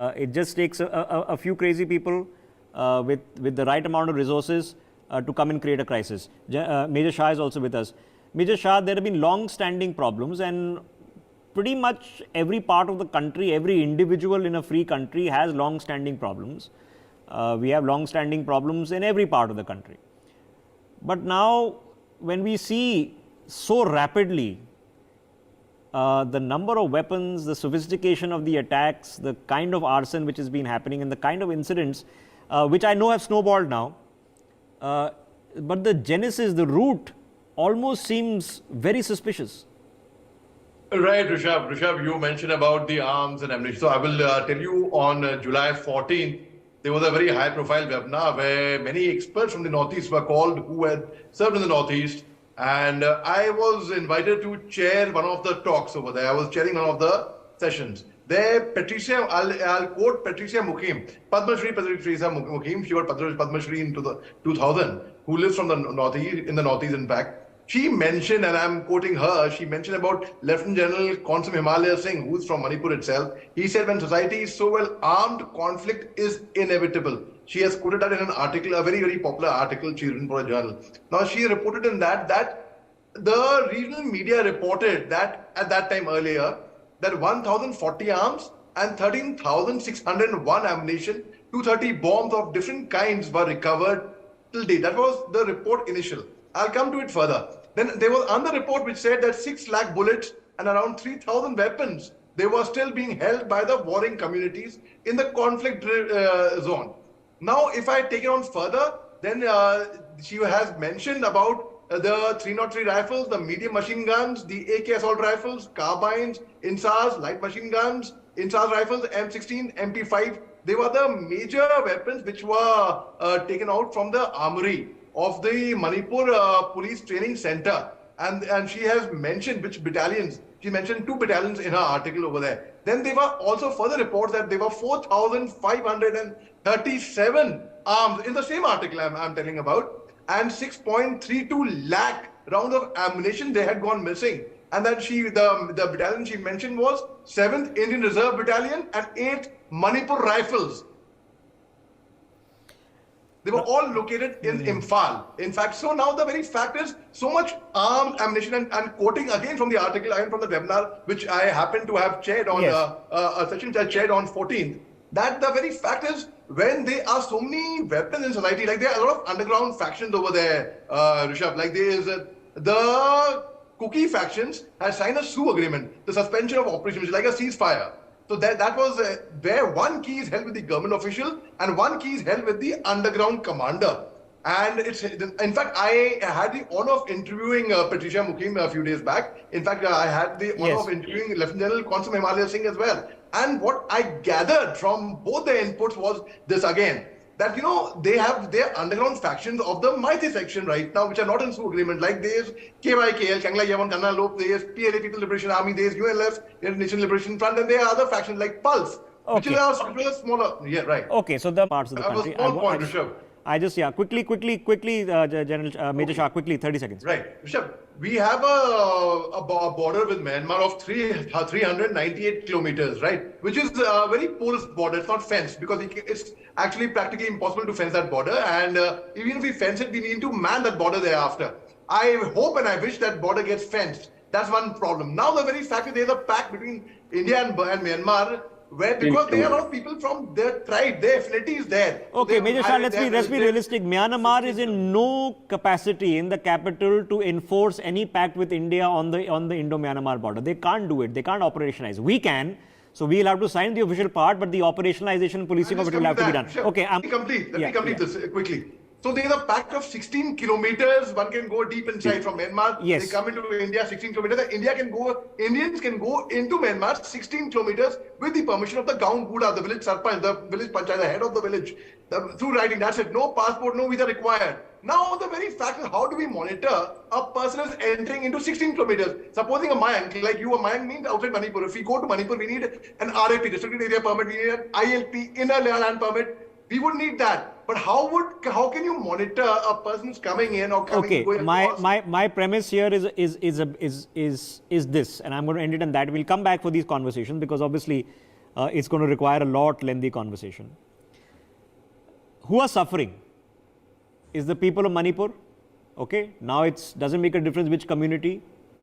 It just takes a few crazy people with the right amount of resources to come and create a crisis. Major Shah is also with us. Major Shah, there have been long-standing problems, and pretty much every part of the country, every individual in a free country has long-standing problems. We have long-standing problems in every part of the country. But now, when we see so rapidly the number of weapons, the sophistication of the attacks, the kind of arson which has been happening, and the kind of incidents which I know have snowballed now, but the genesis, the root, almost seems very suspicious. Right, Rishabh. Rishabh, you mentioned about the arms and ammunition. So I will tell you on July 14th, there was a very high-profile webinar where many experts from the Northeast were called who had served in the Northeast. And I was invited to chair one of the talks over there. I was chairing one of the sessions. There, Patricia, I'll quote Patricia Mukim, Padma Shri Patricia Mukim, she got Padma Shri in 2000, who lives from the Northeast, in the Northeast, in fact. She mentioned, and I'm quoting her, she mentioned about Lieutenant General Consul Himalaya Singh, who's from Manipur itself. He said, when society is so well armed, conflict is inevitable. She has quoted that in an article, a very, very popular article she written for a journal. Now, she reported in that the regional media reported that at that time earlier, that 1,040 arms and 13,601 ammunition, 230 bombs of different kinds were recovered till date. That was the report initial. I'll come to it further. Then there was another report which said that 6 lakh bullets and around 3,000 weapons, they were still being held by the warring communities in the conflict zone. Now, if I take it on further, then she has mentioned about the 303 rifles, the medium machine guns, the AK assault rifles, carbines, INSAS, light machine guns, INSAS rifles, M16, MP5. They were the major weapons which were taken out from the armory of the Manipur Police Training Center. And she has mentioned which battalions. She mentioned 2 battalions in her article over there. Then there were also further reports that there were 4,537 arms in the same article I'm telling about, and 6.32 lakh rounds of ammunition they had gone missing. And then the battalion she mentioned was 7th Indian Reserve Battalion and 8 Manipur Rifles. They were all located in Imphal. In fact, so now the very fact is so much armed ammunition, and quoting again from the article, again from the webinar, which I happen to have chaired on a session I chaired on 14th, that the very fact is when there are so many weapons in society, like there are a lot of underground factions over there, Rishabh, like there is the Cookie factions has signed a SU agreement, the suspension of operations, like a ceasefire. So that was where one key is held with the government official and one key is held with the underground commander. And it's, in fact, I had the honor of interviewing Patricia Mukim a few days back. In fact, I had the honor of interviewing Lieutenant General Consul Himalaya Singh as well. And what I gathered from both the inputs was this again, that, you know, they have their underground factions of the Maiti section right now, which are not in SU agreement. Like there's KYKL, Kangla Yaman Kanna Lop, there's PLA People Liberation Army, there's ULF, there's Nation Liberation Front, and there are other factions like Pulse, which is a smaller, Okay, so the parts of the country. I just, quickly, General Major Shah, quickly, 30 seconds. Right. Rishabh, we have a border with Myanmar of 398 kilometers, right? Which is a very porous border. It's not fenced because it's actually practically impossible to fence that border. And even if we fence it, we need to man that border thereafter. I hope and I wish that border gets fenced. That's one problem. Now, the very fact that there's a pact between India and Myanmar, where because there are a lot of people from their tribe, their affinity is there. Okay, so Major Shah, let's be realistic. Myanmar is in no capacity in the capital to enforce any pact with India on the Indo-Myanmar border. They can't do it. They can't operationalize. We can. So we'll have to sign the official part, but the operationalization, policing of it will have to be done. Sure. Okay, let me complete this quickly. So there is a pact of 16 kilometers. One can go deep inside from Myanmar. Yes. They come into India 16 kilometers. Indians can go into Myanmar 16 kilometers with the permission of the Gaon Buda, the village Sarpanch, the village Panchayat, the head of the village. Through writing, that's it. No passport, no visa required. Now the very fact is, how do we monitor a person is entering into 16 kilometers? Supposing a Mayank, like you, a Mayank means outside Manipur. If we go to Manipur, we need an RAP, restricted area permit, we need an ILP, inner land permit. We would need that. But how can you monitor a person's coming in or coming going? My premise here is this, and I'm going to end it on that. We'll come back for these conversations because obviously It's going to require a lot lengthy conversation. Who are suffering is the people of Manipur. Okay, now it doesn't make a difference which community.